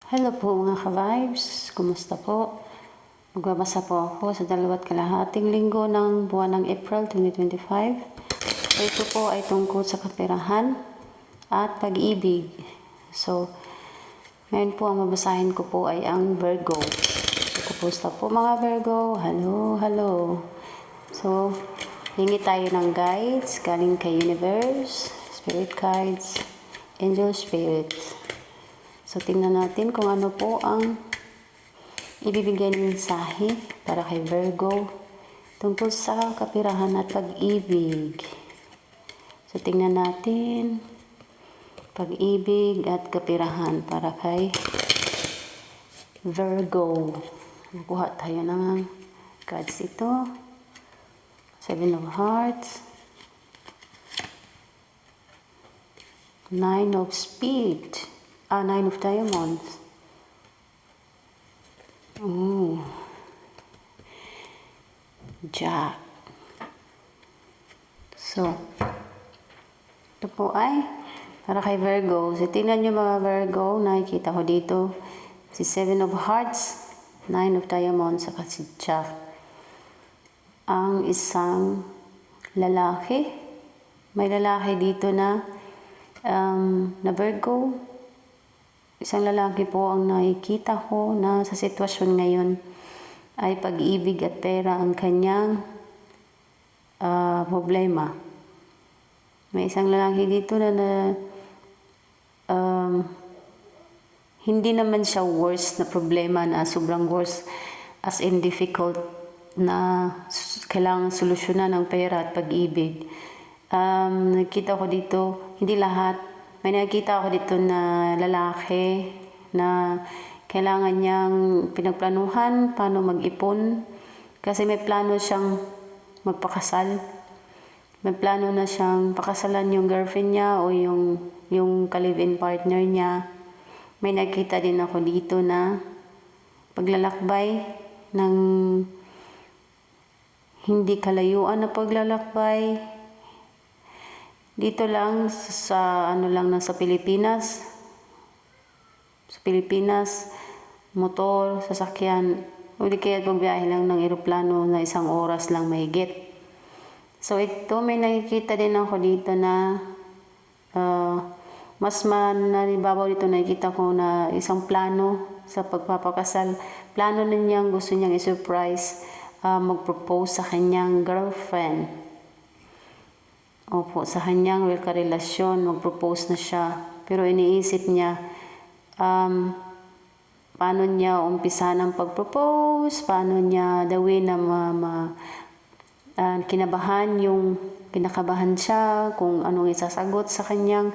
Hello po mga ka-vibes, kumusta po? Magbabasa po ako sa 2.5 linggo ng buwan ng April 2025. Ito po ay tungkol sa kaperahan at pag-ibig. So, ngayon po ang mabasahin ko po ay ang Virgo. So, kumusta po mga Virgo? Hello. So, hingi tayo ng guides galing kay Universe, Spirit Guides, Angel Spirits. So, tingnan natin kung ano po ang ibibigay ng mensahe para kay Virgo tungkol sa kapirahan at pag-ibig. So, tingnan natin pag-ibig at kapirahan para kay Virgo. Nakuha tayo ng cards ito. 7 of Hearts, 9 of Spades, 9 of Diamonds. Jack. So, ito po ay para kay Virgo. So, tingnan nyo mga Virgo, nakikita ko dito si 7 of Hearts, 9 of Diamonds, saka si Jack. Ang isang lalaki, may lalaki dito na Virgo. Isang lalaki po ang nakikita ko na sa sitwasyon ngayon ay pag-ibig at pera ang kanyang problema. May isang lalaki dito na hindi naman siya worse na problema na sobrang worse as in difficult na kailangan solusyonan ng pera at pag-ibig. Nakita ko dito, hindi lahat, may nakita ako dito na lalaki na kailangan niyang pinagplanuhan paano mag-ipon kasi may plano siyang magpakasal. May plano na siyang pakasalan yung girlfriend niya o yung ka-live-in partner niya. May nakita din ako dito na paglalakbay ng hindi kalayuan na paglalakbay. Dito lang sa sa Pilipinas. Sa Pilipinas, motor, sasakyan, o di kaya pagbiyahe lang ng eroplano na 1 oras lang mahigit. So ito, may nakikita din ako dito na mas nanibabaw dito, nakikita ko na isang plano sa pagpapakasal. Plano na niyang gusto niyang i-surprise, mag-propose sa kanyang girlfriend. Opo, sa kanyang karelasyon, mag-propose na siya. Pero iniisip niya, paano niya umpisa ng pag-propose, paano niya dawin na kinakabahan siya, kung anong isasagot sa kanyang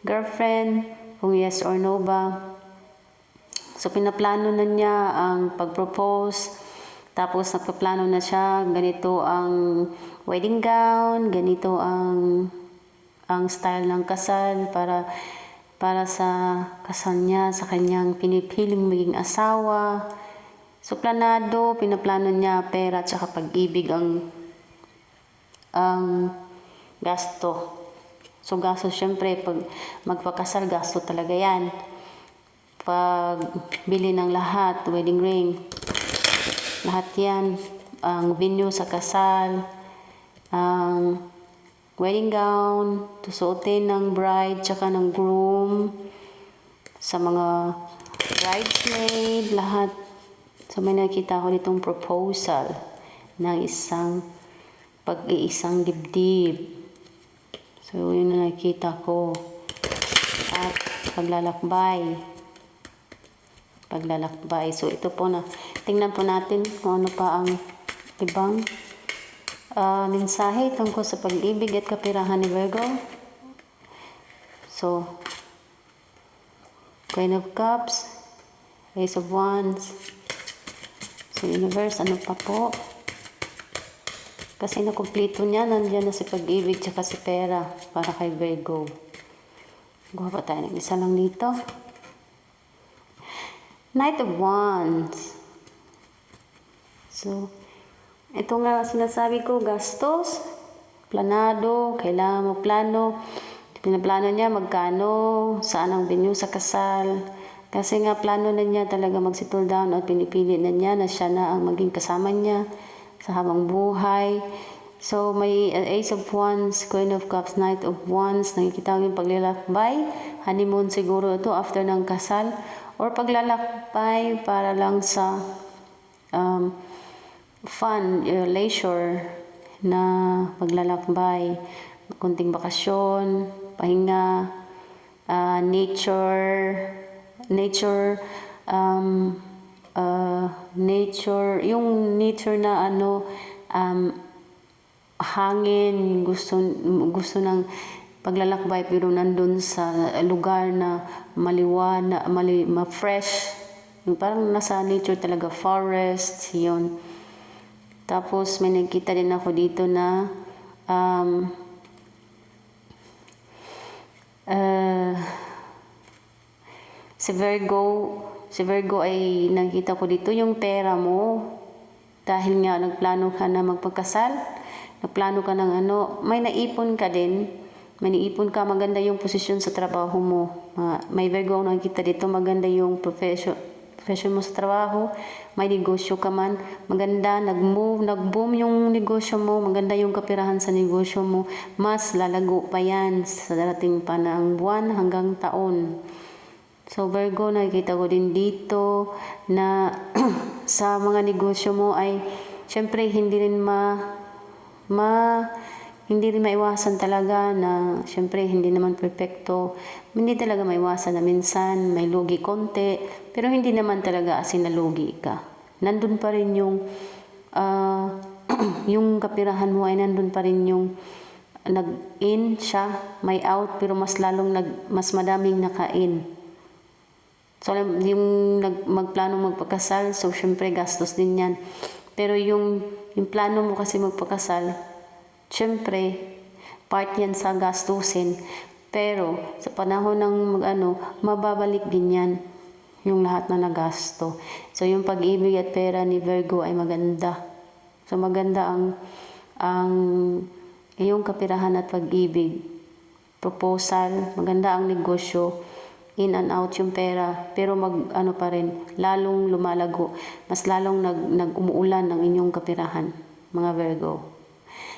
girlfriend, kung yes or no ba. So, pinaplano na niya ang pag-propose. Tapos, nagpaplano na siya, ganito ang wedding gown, ganito ang style ng kasal para sa kasal niya, sa kanyang pinipiling maging asawa. So, pinaplano niya pera at saka pag-ibig ang gasto. So, gasto syempre, pag magpakasal, gasto talaga yan. Pag bili ng lahat, wedding ring, lahat yan, ang venue sa kasal, ang wedding gown, susuotin ng bride tsaka ng groom, sa mga bridesmaid, lahat. So may nakita ko ditong proposal ng pag-iisang dibdib. So yun na nakita ko. At paglalakbay. So ito po na, tingnan po natin kung ano pa ang ibang mensahe tungkol sa pag-ibig at kapirahan ni Virgo. So, Queen of Cups, Ace of Wands. So, Universe, ano pa po? Kasi nakumpleto niya, nandiyan na si pag-ibig tsaka si pera para kay Virgo. Gawa pa tayo ng isa lang dito. Knight of Wands. So, ito nga sinasabi ko, gastos, planado, kailangan mo plano. Pinaplano niya magkano, saan ang venue sa kasal, Kasi nga plano na niya talaga mag-settle down at pinipili na niya na siya na ang maging kasama niya sa habang buhay. So may Ace of Wands, Queen of Cups, Knight of Wands, nakikita ko yung paglalakbay. Honeymoon siguro ito after ng kasal. Or paglalakbay para lang sa fun, leisure na paglalakbay. Kunting bakasyon, pahinga, nature, yung nature na hangin, gusto ng paglalakbay pero nandun sa lugar na maliwanag, ma-fresh, yung parang nasa nature talaga, forest, yun. Tapos may nakita din ako dito na si Virgo ay nakita ko dito yung pera mo. Dahil nga nagplano ka na magpagkasal, nagplano ka ng may naipon ka din. May naipon ka, maganda yung posisyon sa trabaho mo. May Virgo ang nakita dito, maganda yung profession mo sa trabaho. May negosyo ka man, maganda, nag-boom yung negosyo mo, maganda yung kapirahan sa negosyo mo. Mas lalago pa yan sa darating pa ng buwan hanggang taon. So Virgo, nakikita ko din dito na sa mga negosyo mo ay syempre hindi rin maiwasan talaga na syempre hindi naman perfecto. Hindi talaga maiwasan na minsan may lugi konti, pero hindi naman talaga as in nalugi ka. Nandun pa rin yung yung kapirahan mo ay nandun pa rin yung nag-in siya, may out, pero mas madaming naka-in. So, yung magplano magpakasal, so syempre gastos din yan. Pero yung plano mo kasi magpakasal, syempre, part yan sa gastusin. Pero, sa panahon ng mababalik din yan yung lahat na nagasto. So, yung pag-ibig at pera ni Virgo ay maganda. So, maganda ang iyong kapirahan at pag-ibig. Proposal, maganda ang negosyo. In and out yung pera, pero pa rin, lalong lumalago, mas lalong umuulan ng inyong kapirahan, mga Virgo.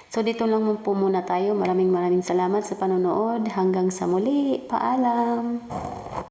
So dito lang po muna tayo. Maraming salamat sa panonood. Hanggang sa muli. Paalam!